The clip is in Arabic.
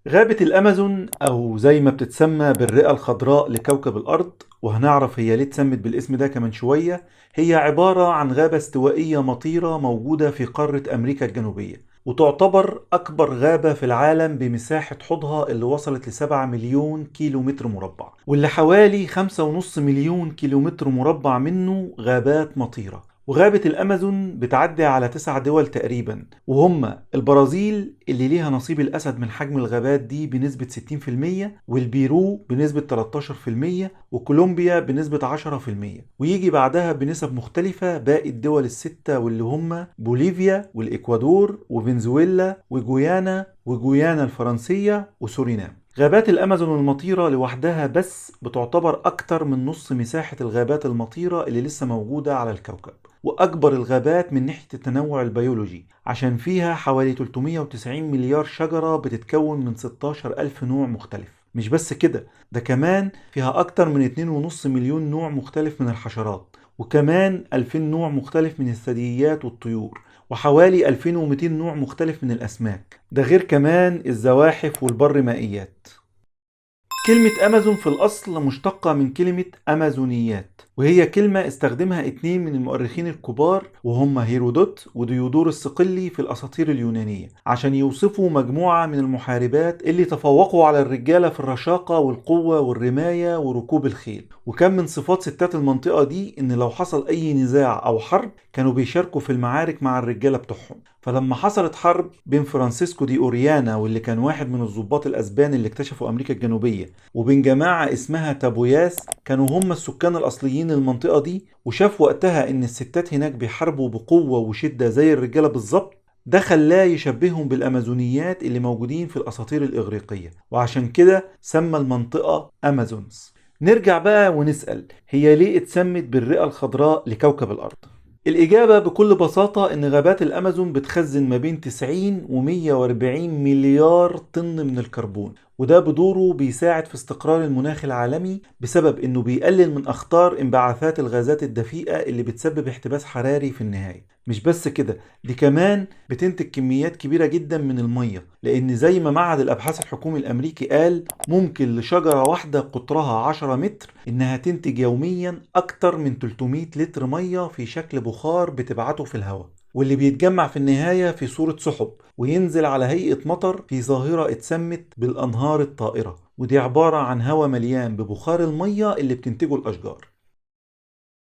غابة الأمازون أو زي ما بتتسمى بالرئة الخضراء لكوكب الأرض، وهنعرف هي ليه اتسمت بالاسم ده كمان شوية. هي عبارة عن غابة استوائية مطيرة موجودة في قارة أمريكا الجنوبية، وتعتبر أكبر غابة في العالم بمساحة حوضها اللي وصلت ل7 مليون كيلو متر مربع، واللي حوالي 5.5 مليون كيلو متر مربع منه غابات مطيرة. وغابة الأمازون بتعدي على 9 دول تقريبا، وهم البرازيل اللي ليها نصيب الأسد من حجم الغابات دي بنسبة 60%، والبيرو بنسبة 13%، وكولومبيا بنسبة 10%، ويجي بعدها بنسب مختلفة باقي الدول الستة واللي هم بوليفيا والإكوادور وفنزويلا وجويانا الفرنسية وسورينام. غابات الأمازون المطيرة لوحدها بس بتعتبر أكتر من نص مساحة الغابات المطيرة اللي لسه موجودة على الكوكب، وأكبر الغابات من ناحية التنوع البيولوجي عشان فيها حوالي 390 مليار شجرة بتتكون من 16 ألف نوع مختلف. مش بس كده، ده كمان فيها أكتر من 2.5 مليون نوع مختلف من الحشرات، وكمان 2000 نوع مختلف من الثدييات والطيور، وحوالي 2200 نوع مختلف من الأسماك، ده غير كمان الزواحف والبر مائيات. كلمة أمازون في الأصل مشتقة من كلمة أمازونيات، وهي كلمة استخدمها اتنين من المؤرخين الكبار وهم هيرودوت وديودور الصقلي في الأساطير اليونانية عشان يوصفوا مجموعة من المحاربات اللي تفوقوا على الرجالة في الرشاقة والقوة والرماية وركوب الخيل. وكان من صفات ستات المنطقة دي إن لو حصل أي نزاع أو حرب كانوا بيشاركوا في المعارك مع الرجالة بتوعهم. فلما حصلت حرب بين فرانسيسكو دي أوريانا واللي كان واحد من الضباط الأسبان اللي اكتشفوا أمريكا الجنوبية، وبين جماعة اسمها تابوياس كانوا هم السكان الأصليين للمنطقة دي، وشاف وقتها إن الستات هناك بيحاربوا بقوة وشدة زي الرجالة بالظبط، ده خلاه يشبههم بالأمازونيات اللي موجودين في الأساطير الإغريقية، وعشان كده سمى المنطقة أمازونز. نرجع بقى ونسأل هي ليه اتسمت بالرئة الخضراء لكوكب الأرض؟ الإجابة بكل بساطة إن غابات الأمازون بتخزن ما بين 90 و 140 مليار طن من الكربون، وده بدوره بيساعد في استقرار المناخ العالمي بسبب إنه بيقلل من أخطار انبعاثات الغازات الدفيئة اللي بتسبب احتباس حراري في النهاية. مش بس كده، دي كمان بتنتج كميات كبيرة جدا من المية، لأن زي ما معهد الأبحاث الحكومي الأمريكي قال ممكن لشجرة واحدة قطرها 10 متر إنها تنتج يوميا أكتر من 300 لتر مية في شكل بخار بتبعته في الهواء، واللي بيتجمع في النهاية في صورة سحب وينزل على هيئة مطر في ظاهرة اتسمت بالأنهار الطائرة، ودي عبارة عن هواء مليان ببخار المية اللي بتنتجه الأشجار.